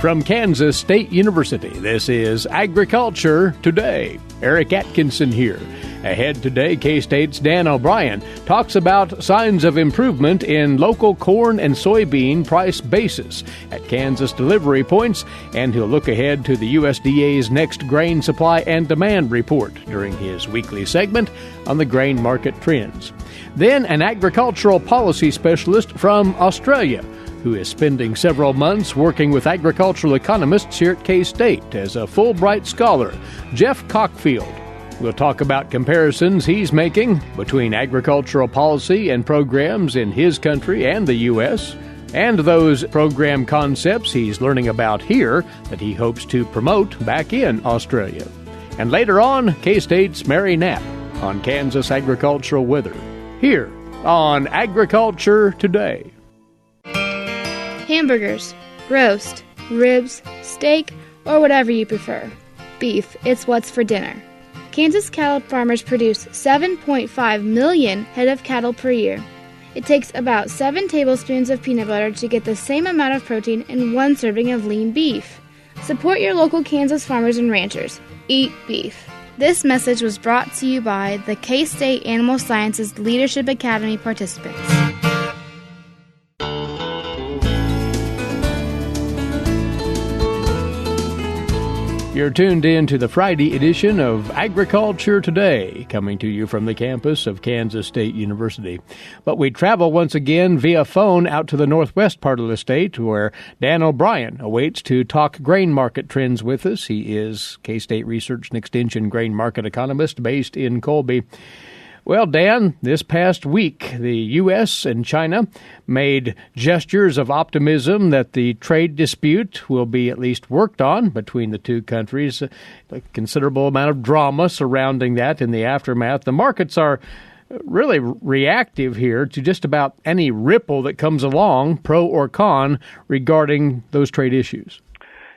from Kansas State University, this is Agriculture Today. Eric Atkinson here. Ahead today, K-State's Dan O'Brien talks about signs of improvement in local corn and soybean price basis at Kansas delivery points, and he'll look ahead to the USDA's next grain supply and demand report during his weekly segment on the grain market trends. Then an agricultural policy specialist from Australia who is spending several months working with agricultural economists here at K-State as a Fulbright Scholar, Geoff Cockfield. We'll talk about comparisons he's making between agricultural policy and programs in his country and the U.S., and those program concepts he's learning about here that he hopes to promote back in Australia. And later on, K-State's Mary Knapp on Kansas agricultural weather, here on Agriculture Today. Hamburgers, roast, ribs, steak, or whatever you prefer. Beef, it's what's for dinner. Kansas cattle farmers produce 7.5 million head of cattle per year. It takes about 7 tablespoons of peanut butter to get the same amount of protein in 1 serving of lean beef. Support your local Kansas farmers and ranchers. Eat beef. This message was brought to you by the K-State Animal Sciences Leadership Academy participants. You're tuned in to the Friday edition of Agriculture Today, coming to you from the campus of Kansas State University. But we travel once again via phone out to the northwest part of the state, where Dan O'Brien awaits to talk grain market trends with us. He is K-State Research and Extension grain market economist based in Colby. Well, Dan, this past week, the U.S. and China made gestures of optimism that the trade dispute will be at least worked on between the two countries. A considerable amount of drama surrounding that in the aftermath. The markets are really reactive here to just about any ripple that comes along, pro or con, regarding those trade issues.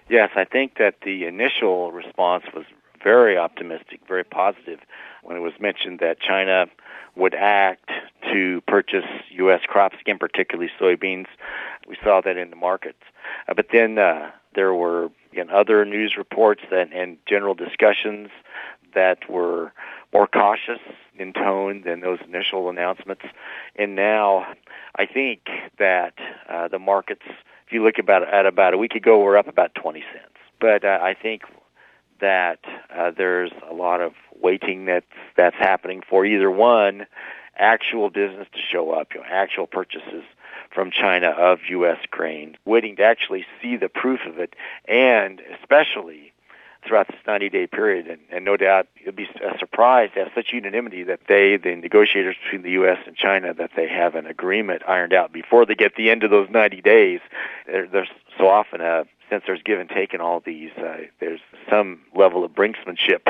Yes, I think that the initial response was very optimistic, very positive, when it was mentioned that China would act to purchase U.S. crops, again, particularly soybeans. We saw that in the markets. But then there were other news reports and general discussions that were more cautious in tone than those initial announcements. And now I think that the markets, if you look at about a week ago, were up about 20 cents. But I think that there's a lot of waiting that's happening for either one, actual business to show up, actual purchases from China of U.S. grain, waiting to actually see the proof of it, and especially throughout this 90-day period. And no doubt it'll be a surprise to have such unanimity that the negotiators between the U.S. and China, that they have an agreement ironed out before they get the end of those 90 days. There's so often since there's give and take in all these, there's some level of brinksmanship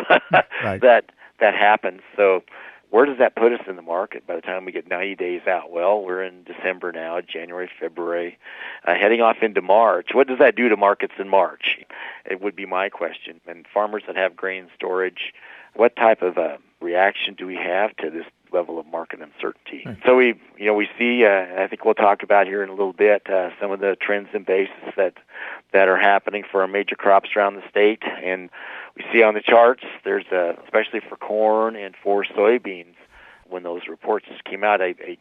Right. that happens. So where does that put us in the market by the time we get 90 days out? Well, we're in December now, January, February, heading off into March. What does that do to markets in March? It would be my question. And farmers that have grain storage, what type of reaction do we have to this level of market uncertainty? Right. So we see, I think we'll talk about here in a little bit, some of the trends and basis that are happening for our major crops around the state. And we see on the charts, there's especially for corn and for soybeans, when those reports just came out, a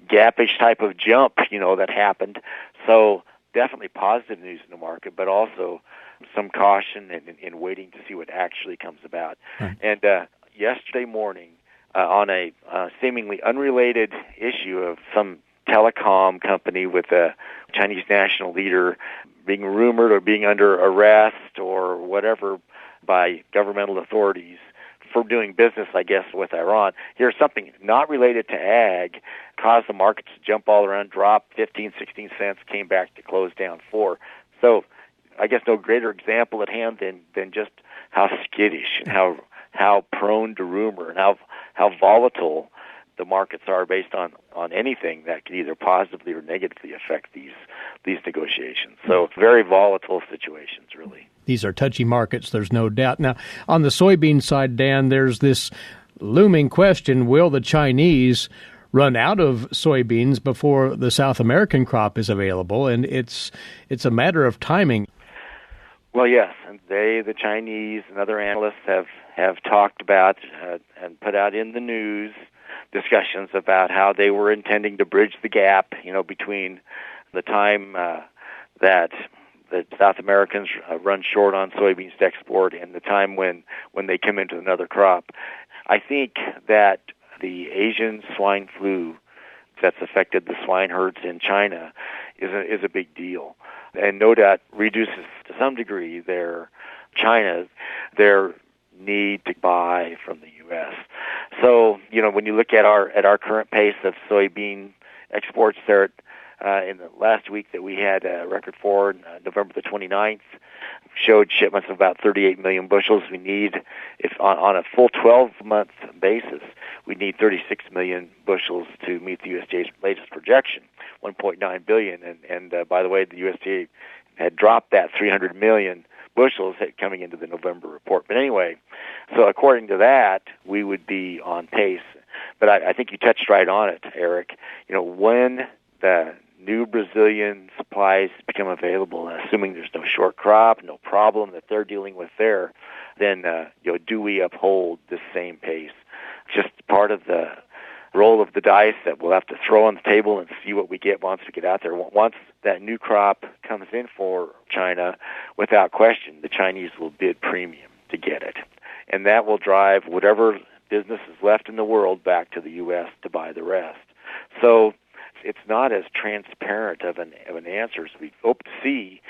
gapish type of jump, that happened. So definitely positive news in the market, but also some caution in waiting to see what actually comes about. Right. And yesterday morning, on a seemingly unrelated issue of some telecom company with a Chinese national leader being rumored or being under arrest or whatever by governmental authorities for doing business, I guess, with Iran. Here's something not related to ag, caused the markets to jump all around, drop 15, 16 cents, came back to close down 4. So I guess no greater example at hand than just how skittish and how prone to rumor and how volatile the markets are based on anything that could either positively or negatively affect these negotiations. So very volatile situations, really. These are touchy markets, there's no doubt. Now, on the soybean side, Dan, there's this looming question, will the Chinese run out of soybeans before the South American crop is available? And it's a matter of timing. Well, yes, and the Chinese and other analysts have talked about and put out in the news discussions about how they were intending to bridge the gap, between the time that the South Americans run short on soybeans to export and the time when they come into another crop. I think that the Asian swine flu that's affected the swine herds in China is a big deal, and no doubt reduces to some degree their need to buy from the U.S. So, when you look at our current pace of soybean exports, there in the last week that we had a record for, November the 29th, showed shipments of about 38 million bushels. We need, if on a full 12-month basis, we need 36 million bushels to meet the USDA's latest projection, 1.9 billion. And by the way, the USDA had dropped that 300 million bushels coming into the November report. But anyway, so according to that, we would be on pace. But I think you touched right on it, Eric. When the new Brazilian supplies become available, assuming there's no short crop, no problem that they're dealing with there, then do we uphold the same pace? Just part of the roll of the dice that we'll have to throw on the table and see what we get once we get out there. Once that new crop comes in for China, without question, the Chinese will bid premium to get it. And that will drive whatever business is left in the world back to the U.S. to buy the rest. So it's not as transparent of an answer as we hope to see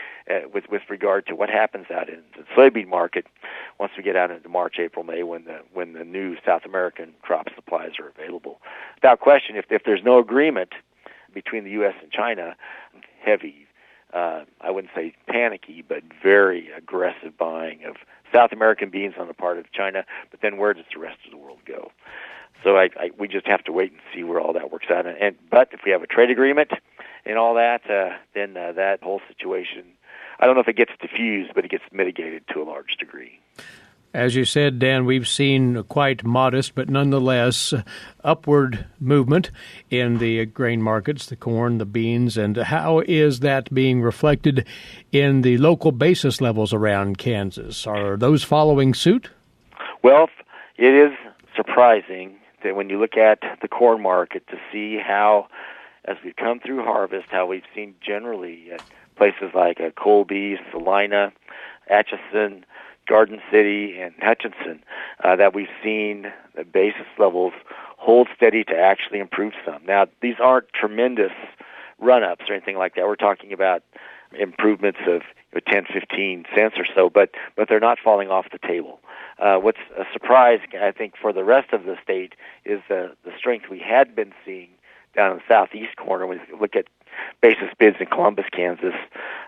with regard to what happens out in the soybean market once we get out into March, April, May, when the new South American crop supplies are available. Without question, if there's no agreement between the U.S. and China, heavy, I wouldn't say panicky, but very aggressive buying of South American beans on the part of China, but then where does the rest of the world go? So we just have to wait and see where all that works out. But if we have a trade agreement and all that, then that whole situation, I don't know if it gets diffused, but it gets mitigated to a large degree. As you said, Dan, we've seen quite modest, but nonetheless upward movement in the grain markets, the corn, the beans, and how is that being reflected in the local basis levels around Kansas? Are those following suit? Well, it is surprising that when you look at the corn market to see how, as we've come through harvest, how we've seen generally at places like Colby, Salina, Atchison, Garden City, and Hutchinson, that we've seen the basis levels hold steady to actually improve some. Now, these aren't tremendous run-ups or anything like that. We're talking about improvements of 10, 15 cents or so, but they're not falling off the table. What's a surprise, I think, for the rest of the state is the strength we had been seeing down in the southeast corner. When you look at basis bids in Columbus, Kansas,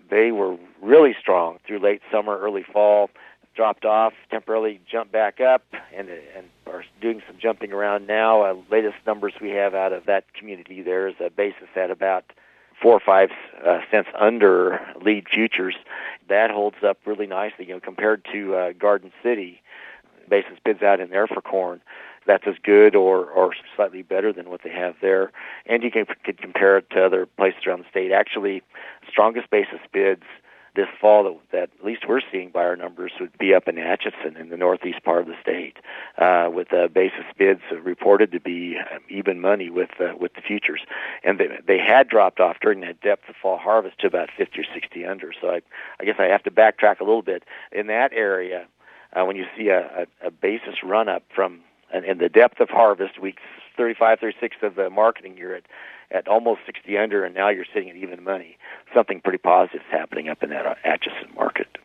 they were really strong through late summer, early fall, dropped off, temporarily jumped back up, and are doing some jumping around now. Latest numbers we have out of that community there is a basis at about 4 or 5 cents under lead futures. That holds up really nicely, compared to Garden City. Basis bids out in there for corn, that's as good or slightly better than what they have there. And you could compare it to other places around the state. Actually, strongest basis bids this fall that at least we're seeing by our numbers would be up in Atchison in the northeast part of the state, with basis bids reported to be even money with the futures. And they had dropped off during that depth of fall harvest to about 50 or 60 under. So I guess I have to backtrack a little bit. In that area, when you see a basis run-up from in the depth of harvest, weeks 35, 36 of the marketing year at almost 60 under, and now you're sitting at even money. Something pretty positive is happening up in that Atchison market.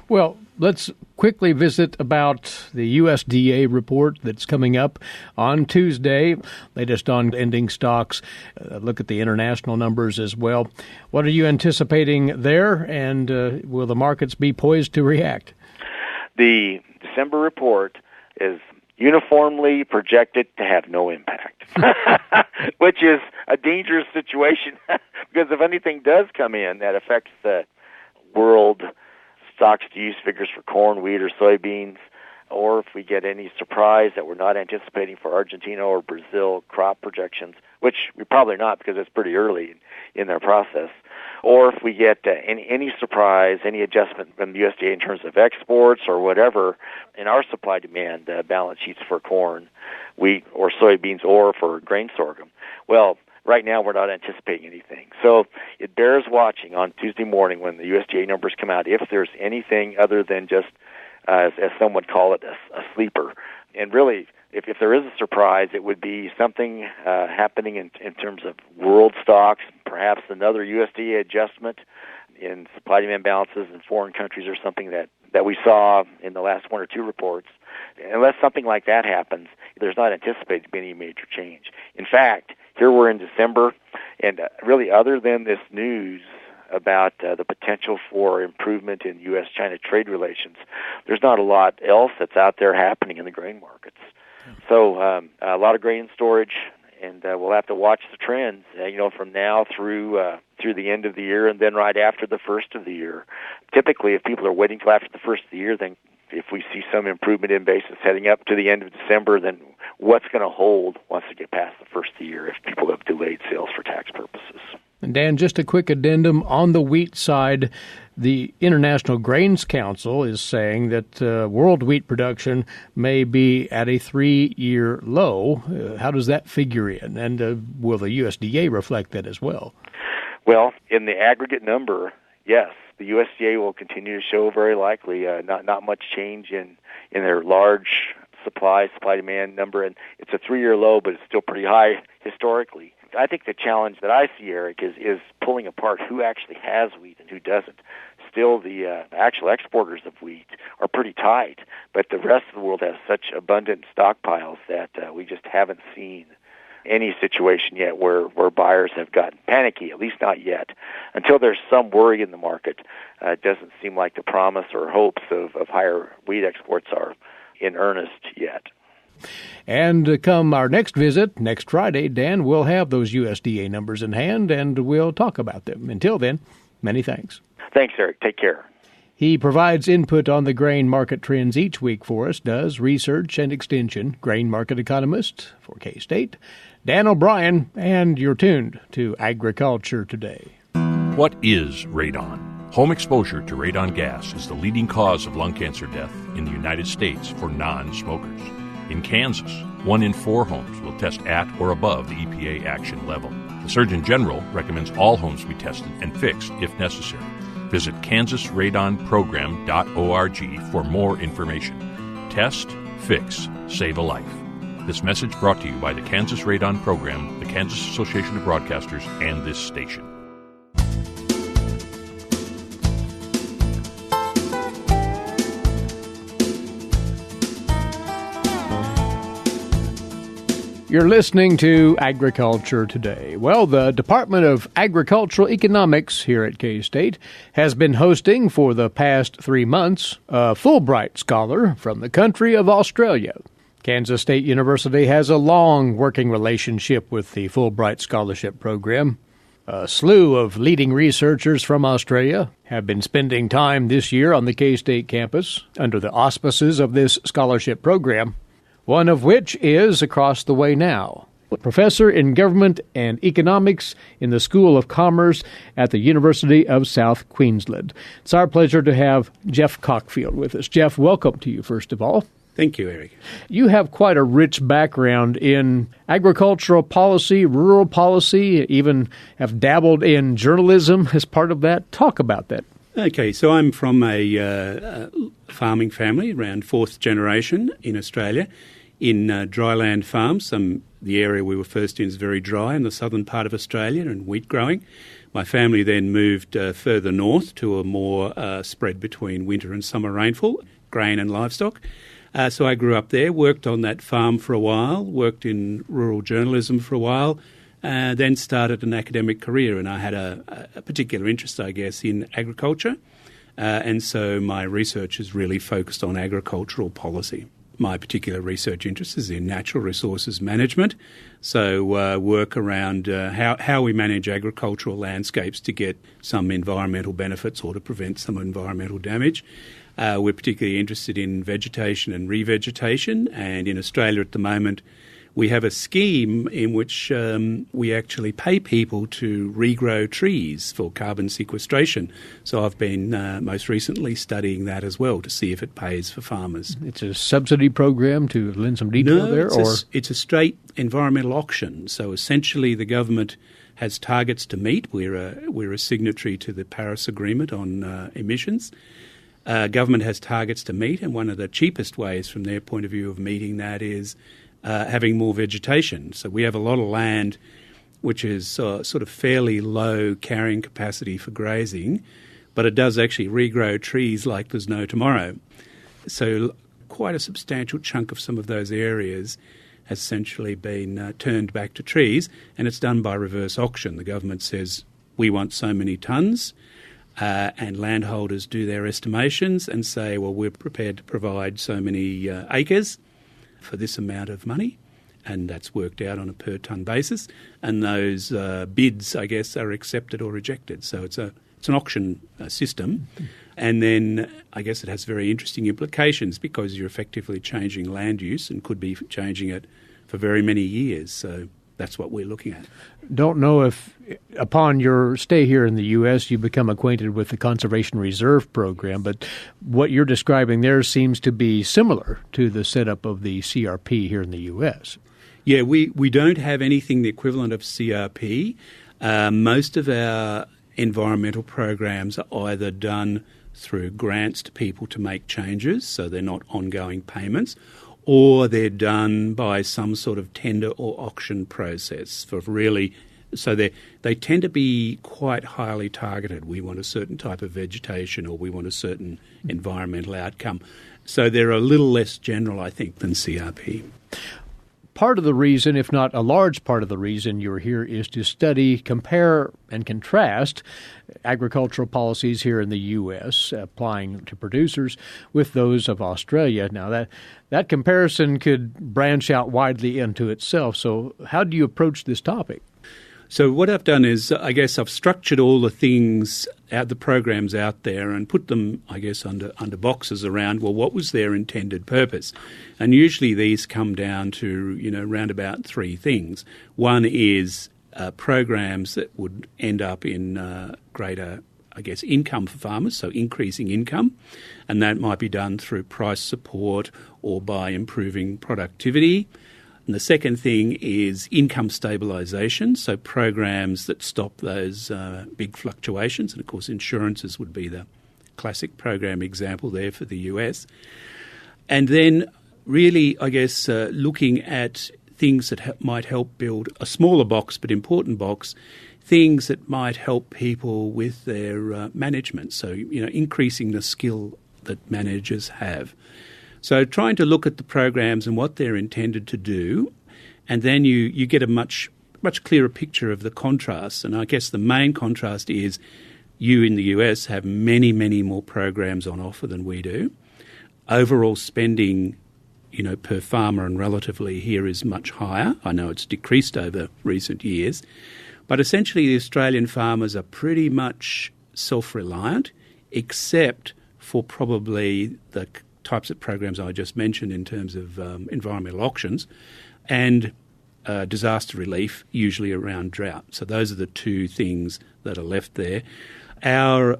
Well, let's quickly visit about the USDA report that's coming up on Tuesday, latest on ending stocks. Look at the international numbers as well. What are you anticipating there, and will the markets be poised to react? The December report is uniformly projected to have no impact, which is a dangerous situation because if anything does come in that affects the world stocks-to-use figures for corn, wheat, or soybeans, or if we get any surprise that we're not anticipating for Argentina or Brazil crop projections, which we probably not because it's pretty early in their process, or if we get any surprise, any adjustment from the USDA in terms of exports or whatever in our supply-demand balance sheets for corn, wheat, or soybeans, or for grain sorghum. Well, right now we're not anticipating anything. So it bears watching on Tuesday morning when the USDA numbers come out if there's anything other than just, as some would call it, a sleeper. And really, if there is a surprise, it would be something happening in terms of world stocks, perhaps another USDA adjustment in supply-demand balances in foreign countries or something that we saw in the last one or two reports. Unless something like that happens, there's not anticipated to be any major change. In fact, here we're in December, and really other than this news about the potential for improvement in U.S.-China trade relations, there's not a lot else that's out there happening in the grain markets. So a lot of grain storage, and we'll have to watch the trends, from now through the end of the year and then right after the first of the year. Typically, if people are waiting till after the first of the year, then if we see some improvement in basis heading up to the end of December, then what's going to hold once we get past the first of the year if people have delayed sales for tax purposes? And Dan, just a quick addendum on the wheat side. The International Grains Council is saying that world wheat production may be at a 3-year low. How does that figure in? And will the USDA reflect that as well? Well, in the aggregate number, yes. The USDA will continue to show very likely not much change in their large supply-demand number. And it's a 3-year low, but it's still pretty high historically. I think the challenge that I see, Eric, is pulling apart who actually has wheat and who doesn't. Still, the actual exporters of wheat are pretty tight, but the rest of the world has such abundant stockpiles that we just haven't seen any situation yet where buyers have gotten panicky, at least not yet. Until there's some worry in the market, it doesn't seem like the promise or hopes of higher wheat exports are in earnest yet. And come our next visit, next Friday, Dan, we'll have those USDA numbers in hand, and we'll talk about them. Until then, many thanks. Thanks, Eric. Take care. He provides input on the grain market trends each week for us, does research and extension, grain market economist for K-State, Dan O'Brien, and you're tuned to Agriculture Today. What is radon? Home exposure to radon gas is the leading cause of lung cancer death in the United States for non-smokers. In Kansas, 1 in 4 homes will test at or above the EPA action level. The Surgeon General recommends all homes be tested and fixed if necessary. Visit kansasradonprogram.org for more information. Test, fix, save a life. This message brought to you by the Kansas Radon Program, the Kansas Association of Broadcasters, and this station. You're listening to Agriculture Today. Well, the Department of Agricultural Economics here at K-State has been hosting for the past 3 months a Fulbright Scholar from the country of Australia. Kansas State University has a long working relationship with the Fulbright Scholarship Program. A slew of leading researchers from Australia have been spending time this year on the K-State campus under the auspices of this scholarship program, one of which is across the way now. Professor in Government and Economics in the School of Commerce at the University of South Queensland. It's our pleasure to have Geoff Cockfield with us. Geoff, welcome to you, first of all. Thank you, Eric. You have quite a rich background in agricultural policy, rural policy, even have dabbled in journalism as part of that. Talk about that. Okay, so I'm from a farming family, around 4th generation in Australia, in dryland farms. The area we were first in is very dry in the southern part of Australia and wheat growing. My family then moved further north to a more spread between winter and summer rainfall, grain and livestock. So I grew up there, worked on that farm for a while, worked in rural journalism for a while, then started an academic career, and I had a particular interest, I guess, in agriculture. And so my research is really focused on agricultural policy. My particular research interest is in natural resources management, so work around how we manage agricultural landscapes to get some environmental benefits or to prevent some environmental damage. We're particularly interested in vegetation and revegetation, and in Australia at the moment we have a scheme in which we actually pay people to regrow trees for carbon sequestration. So I've been most recently studying that as well to see if it pays for farmers. It's a subsidy program, to lend some detail there? It's a straight environmental auction. So essentially the government has targets to meet. We're a signatory to the Paris Agreement on emissions. Government has targets to meet, and one of the cheapest ways from their point of view of meeting that is having more vegetation. So we have a lot of land which is sort of fairly low carrying capacity for grazing, but it does actually regrow trees like there's no tomorrow. So quite a substantial chunk of some of those areas has essentially been turned back to trees, and it's done by reverse auction. The government says, we want so many tonnes, and landholders do their estimations and say, well, we're prepared to provide so many acres for this amount of money, and that's worked out on a per tonne basis, and those bids, I guess, are accepted or rejected. So it's an auction system, and then I guess it has very interesting implications because you're effectively changing land use and could be changing it for very many years. So that's what we're looking at. Don't know if upon your stay here in the U.S. you become acquainted with the Conservation Reserve Program, but what you're describing there seems to be similar to the setup of the CRP here in the U.S. Yeah, we don't have anything the equivalent of CRP. Most of our environmental programs are either done through grants to people to make changes, so they're not ongoing payments, or they're done by some sort of tender or auction process for really. So they tend to be quite highly targeted. We want a certain type of vegetation, or we want a certain environmental outcome. So they're a little less general, I think, than CRP. Part of the reason, if not a large part of the reason you're here, is to study, compare, and contrast agricultural policies here in the U.S. applying to producers with those of Australia. Now, that comparison could branch out widely into itself. So how do you approach this topic? So what I've done is, I guess I've structured all the things the programs out there and put them, I guess, under boxes around, well, what was their intended purpose? And usually these come down to, round about three things. One is programs that would end up in greater, I guess, income for farmers, so increasing income. And that might be done through price support or by improving productivity. And the second thing is income stabilisation, so programs that stop those big fluctuations. And, of course, insurances would be the classic program example there for the US. And then really, I guess, looking at things that might help build a smaller box but important box, things that might help people with their management, so, increasing the skill that managers have. So trying to look at the programs and what they're intended to do, and then you get a much clearer picture of the contrasts. And I guess the main contrast is you in the US have many, many more programs on offer than we do. Overall spending, per farmer and relatively here is much higher. I know it's decreased over recent years. But essentially the Australian farmers are pretty much self-reliant, except for probably the types of programs I just mentioned in terms of environmental auctions and disaster relief, usually around drought. So those are the two things that are left there. Our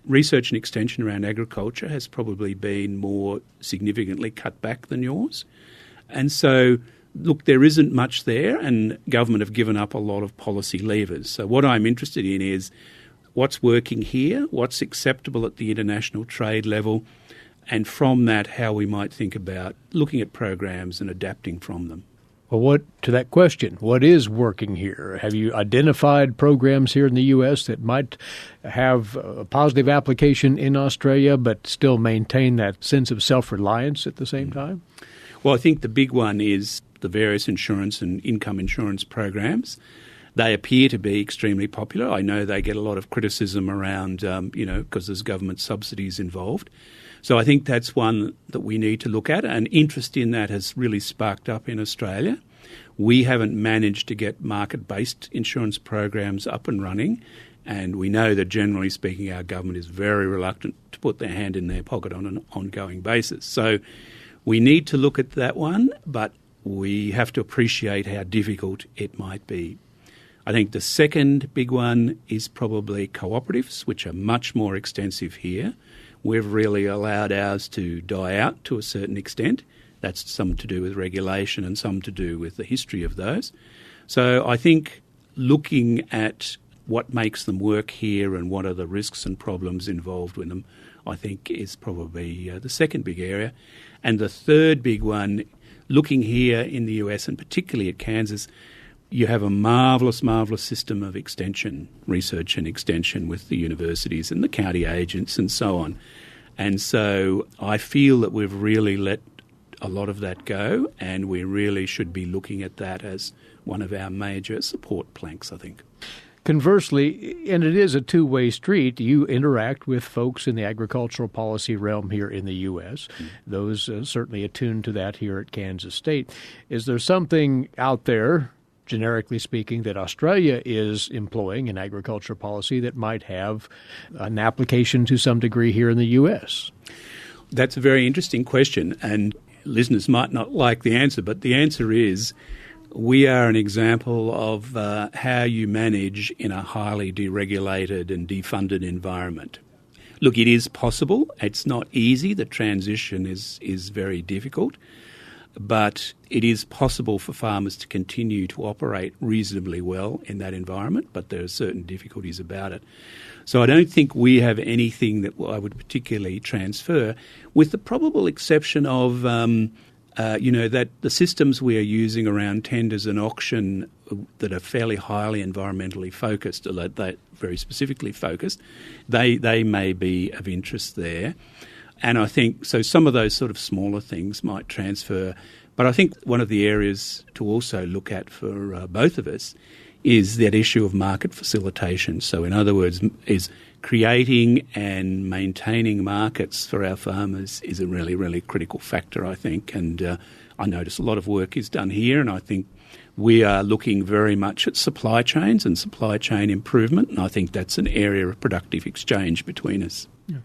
research and extension around agriculture has probably been more significantly cut back than yours. And so, look, there isn't much there, and government have given up a lot of policy levers. So what I'm interested in is what's working here, what's acceptable at the international trade level, and from that, how we might think about looking at programs and adapting from them. Well, to that question, what is working here? Have you identified programs here in the U.S. that might have a positive application in Australia but still maintain that sense of self-reliance at the same time? Well, I think the big one is the various insurance and income insurance programs. They appear to be extremely popular. I know they get a lot of criticism around, because there's government subsidies involved. So I think that's one that we need to look at, and interest in that has really sparked up in Australia. We haven't managed to get market-based insurance programs up and running, and we know that generally speaking our government is very reluctant to put their hand in their pocket on an ongoing basis. So we need to look at that one, but we have to appreciate how difficult it might be. I think the second big one is probably cooperatives, which are much more extensive here. We've really allowed ours to die out to a certain extent. That's some to do with regulation and some to do with the history of those. So I think looking at what makes them work here and what are the risks and problems involved with them, I think is probably the second big area. And the third big one, looking here in the US and particularly at Kansas, you have a marvellous, marvellous system of extension, research and extension with the universities and the county agents and so on. And so I feel that we've really let a lot of that go, and we really should be looking at that as one of our major support planks, I think. Conversely, and it is a two-way street, you interact with folks in the agricultural policy realm here in the U.S. Those certainly attuned to that here at Kansas State. Is there something out there, generically speaking, that Australia is employing in agricultural policy that might have an application to some degree here in the U.S.? That's a very interesting question, and listeners might not like the answer, but the answer is we are an example of how you manage in a highly deregulated and defunded environment. Look, it is possible. It's not easy. The transition is very difficult. But it is possible for farmers to continue to operate reasonably well in that environment, but there are certain difficulties about it. So I don't think we have anything that I would particularly transfer, with the probable exception of, that the systems we are using around tenders and auction that are fairly highly environmentally focused, or that very specifically focused, they may be of interest there. And I think, so some of those sort of smaller things might transfer. But I think one of the areas to also look at for both of us is that issue of market facilitation. So in other words, is creating and maintaining markets for our farmers is a really, really critical factor, I think. And I notice a lot of work is done here, and I think we are looking very much at supply chains and supply chain improvement, and I think that's an area of productive exchange between us. Yeah.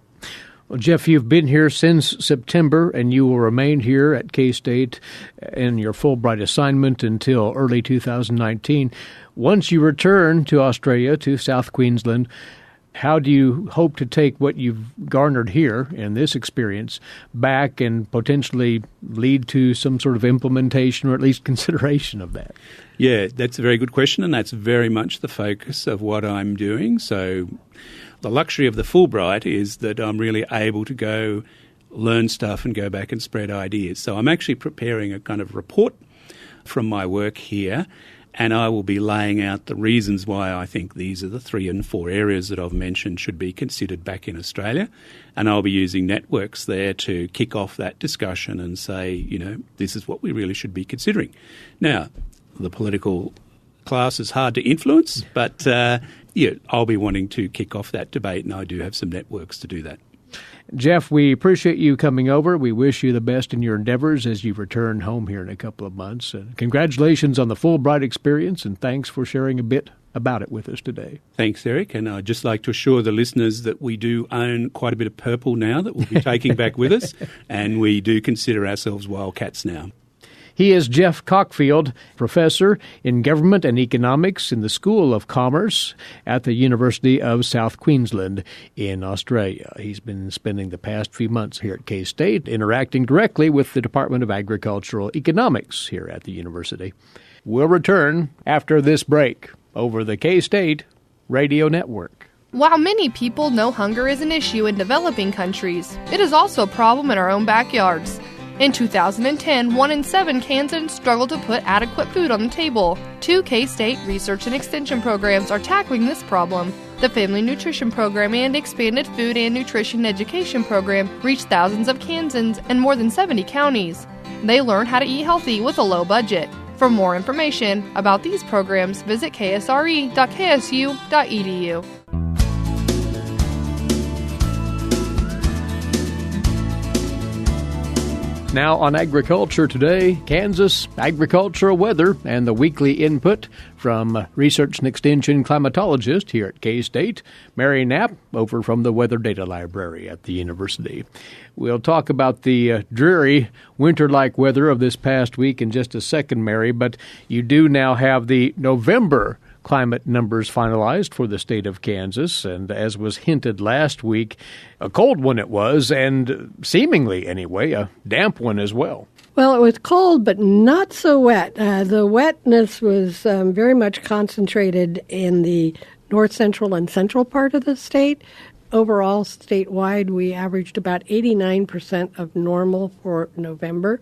Well, Geoff, you've been here since September, and you will remain here at K-State in your Fulbright assignment until early 2019. Once you return to Australia, to South Queensland, how do you hope to take what you've garnered here in this experience back and potentially lead to some sort of implementation or at least consideration of that? Yeah, that's a very good question, and that's very much the focus of what I'm doing. So the luxury of the Fulbright is that I'm really able to go learn stuff and go back and spread ideas. So I'm actually preparing a kind of report from my work here, and I will be laying out the reasons why I think these are the 3 and 4 areas that I've mentioned should be considered back in Australia. And I'll be using networks there to kick off that discussion and say, this is what we really should be considering. Now, the political class is hard to influence, but I'll be wanting to kick off that debate, and I do have some networks to do that. Geoff, we appreciate you coming over. We wish you the best in your endeavors as you return home here in a couple of months. Congratulations on the Fulbright experience, and thanks for sharing a bit about it with us today. Thanks, Eric. And I'd just like to assure the listeners that we do own quite a bit of purple now that we'll be taking back with us, and we do consider ourselves wildcats now. He is Geoff Cockfield, professor in government and economics in the School of Commerce at the University of South Queensland in Australia. He's been spending the past few months here at K-State interacting directly with the Department of Agricultural Economics here at the university. We'll return after this break over the K-State Radio Network. While many people know hunger is an issue in developing countries, it is also a problem in our own backyards. In 2010, 1 in 7 Kansans struggled to put adequate food on the table. 2 K-State research and extension programs are tackling this problem. The Family Nutrition Program and Expanded Food and Nutrition Education Program reach thousands of Kansans in more than 70 counties. They learn how to eat healthy with a low budget. For more information about these programs, visit ksre.ksu.edu. Now on Agriculture Today, Kansas agricultural weather and the weekly input from Research and Extension climatologist here at K-State, Mary Knapp, over from the Weather Data Library at the university. We'll talk about the dreary winter-like weather of this past week in just a second, Mary, but you do now have the November climate numbers finalized for the state of Kansas, and as was hinted last week, a cold one it was, and seemingly anyway, a damp one as well. Well, it was cold, but not so wet. The wetness was very much concentrated in the north central and central part of the state. Overall, statewide, we averaged about 89% of normal for November.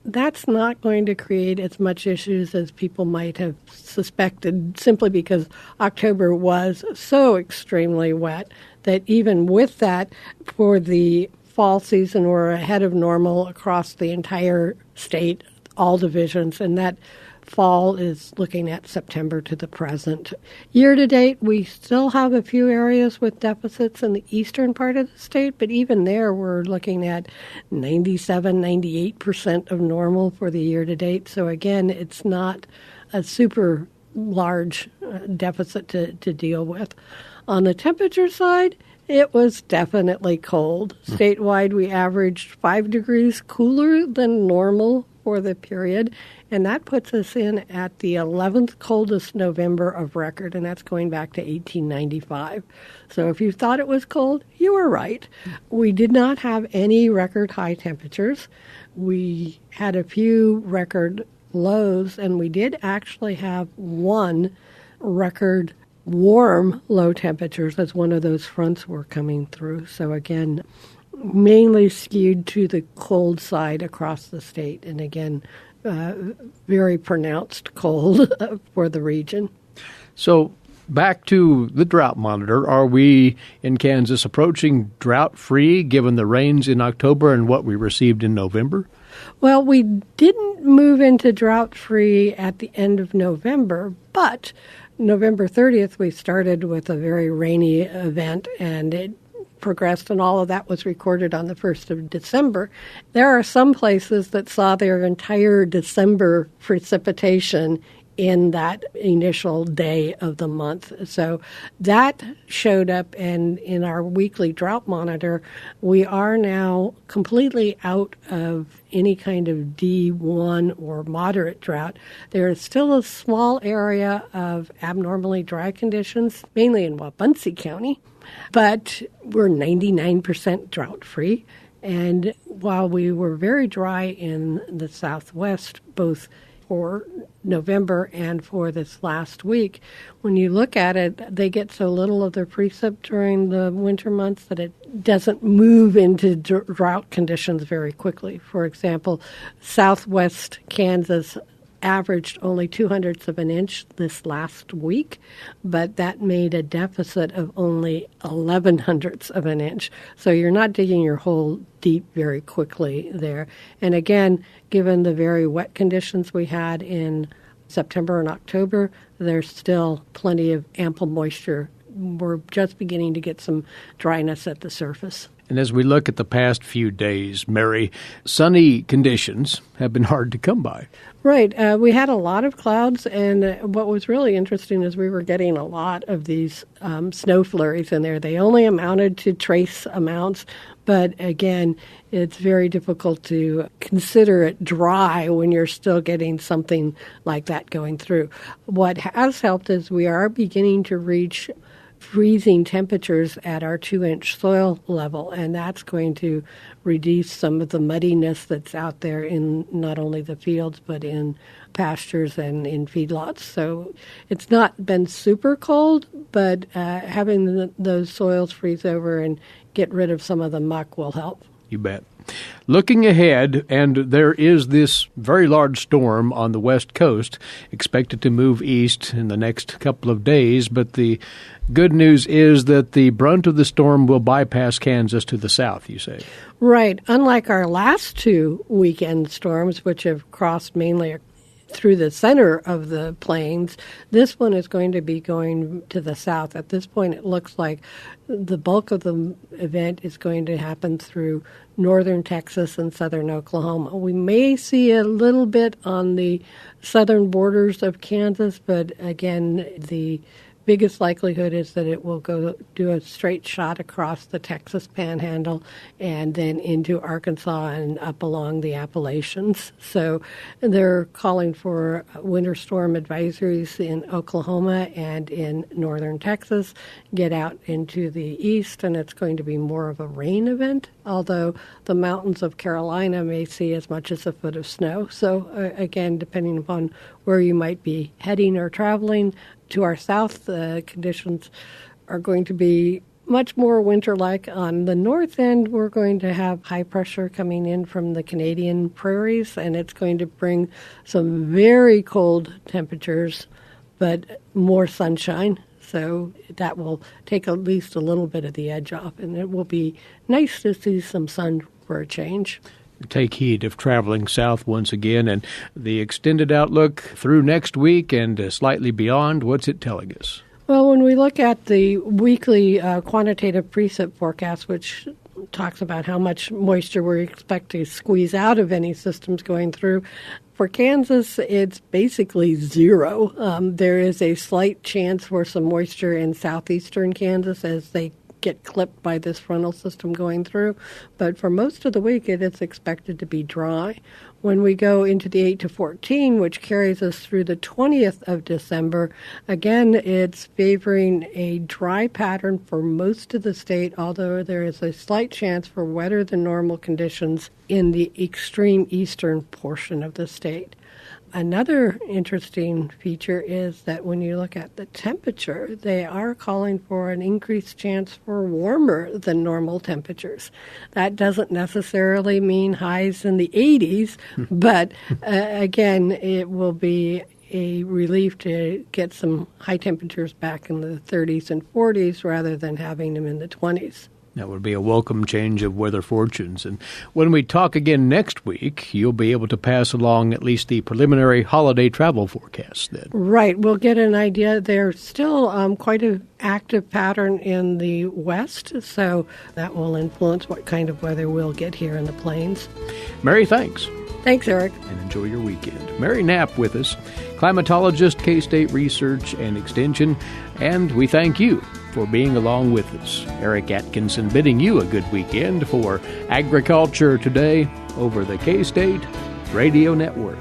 That's not going to create as much issues as people might have suspected, simply because October was so extremely wet that even with that, for the fall season, we're ahead of normal across the entire state, all divisions, and that fall is looking at September to the present. Year to date, we still have a few areas with deficits in the eastern part of the state, but even there we're looking at 97-98% of normal for the year to date. So again, it's not a super large deficit to deal with. On the temperature side, it was definitely cold. Statewide, we averaged 5 degrees cooler than normal for the period, and that puts us in at the 11th coldest November of record, and that's going back to 1895. So if you thought it was cold, you were right. We did not have any record high temperatures. We had a few record lows, and we did actually have one record warm low temperatures as one of those fronts were coming through. So again, mainly skewed to the cold side across the state, and again, very pronounced cold for the region. So back to the drought monitor. Are we in Kansas approaching drought-free given the rains in October and what we received in November? Well, we didn't move into drought-free at the end of November, but November 30th we started with a very rainy event, and it progressed, and all of that was recorded on the 1st of December. There are some places that saw their entire December precipitation in that initial day of the month. So that showed up, and in our weekly drought monitor, we are now completely out of any kind of D1 or moderate drought. There is still a small area of abnormally dry conditions, mainly in Wabaunsee County, but we're 99% drought-free. And while we were very dry in the Southwest, both for November and for this last week, when you look at it, they get so little of their precip during the winter months that it doesn't move into drought conditions very quickly. For example, Southwest Kansas averaged only 0.02 of an inch this last week, but that made a deficit of only 0.11 of an inch. So you're not digging your hole deep very quickly there. And again, given the very wet conditions we had in September and October, there's still plenty of ample moisture. We're just beginning to get some dryness at the surface. And as we look at the past few days, Mary, sunny conditions have been hard to come by. Right. We had a lot of clouds, and what was really interesting is we were getting a lot of these snow flurries in there. They only amounted to trace amounts, but again, it's very difficult to consider it dry when you're still getting something like that going through. What has helped is we are beginning to reach freezing temperatures at our 2-inch soil level, and that's going to reduce some of the muddiness that's out there in not only the fields but in pastures and in feedlots. So it's not been super cold, but having those soils freeze over and get rid of some of the muck will help. You bet. Looking ahead, and there is this very large storm on the west coast expected to move east in the next couple of days, but the good news is that the brunt of the storm will bypass Kansas to the south, you say. Right. Unlike our last two weekend storms, which have crossed mainly through the center of the plains. This one is going to be going to the south. At this point, it looks like the bulk of the event is going to happen through northern Texas and southern Oklahoma. We may see a little bit on the southern borders of Kansas, but again, the biggest likelihood is that it will go do a straight shot across the Texas Panhandle and then into Arkansas and up along the Appalachians. So they're calling for winter storm advisories in Oklahoma and in northern Texas. Get out into the east, and it's going to be more of a rain event, although the mountains of Carolina may see as much as a foot of snow. So again, depending upon where you might be heading or traveling, to our south, the conditions are going to be much more winter-like. On the north end, we're going to have high pressure coming in from the Canadian prairies, and it's going to bring some very cold temperatures, but more sunshine. So that will take at least a little bit of the edge off, and it will be nice to see some sun for a change. Take heed of traveling south once again, and the extended outlook through next week and slightly beyond. What's it telling us? Well, when we look at the weekly quantitative precip forecast, which talks about how much moisture we expect to squeeze out of any systems going through, for Kansas, it's basically zero. There is a slight chance for some moisture in southeastern Kansas as they get clipped by this frontal system going through, but for most of the week it is expected to be dry. When we go into the 8 to 14, which carries us through the 20th of December, again it's favoring a dry pattern for most of the state, although there is a slight chance for wetter than normal conditions in the extreme eastern portion of the state. Another interesting feature is that when you look at the temperature, they are calling for an increased chance for warmer than normal temperatures. That doesn't necessarily mean highs in the 80s, but again, it will be a relief to get some high temperatures back in the 30s and 40s rather than having them in the 20s. That would be a welcome change of weather fortunes. And when we talk again next week, you'll be able to pass along at least the preliminary holiday travel forecast then. Right. We'll get an idea. There's still quite an active pattern in the west, so that will influence what kind of weather we'll get here in the plains. Mary, thanks. Thanks, Eric. And enjoy your weekend. Mary Knapp with us, climatologist, K-State Research and Extension, and we thank you for being along with us. Eric Atkinson bidding you a good weekend for Agriculture Today over the K-State Radio Network.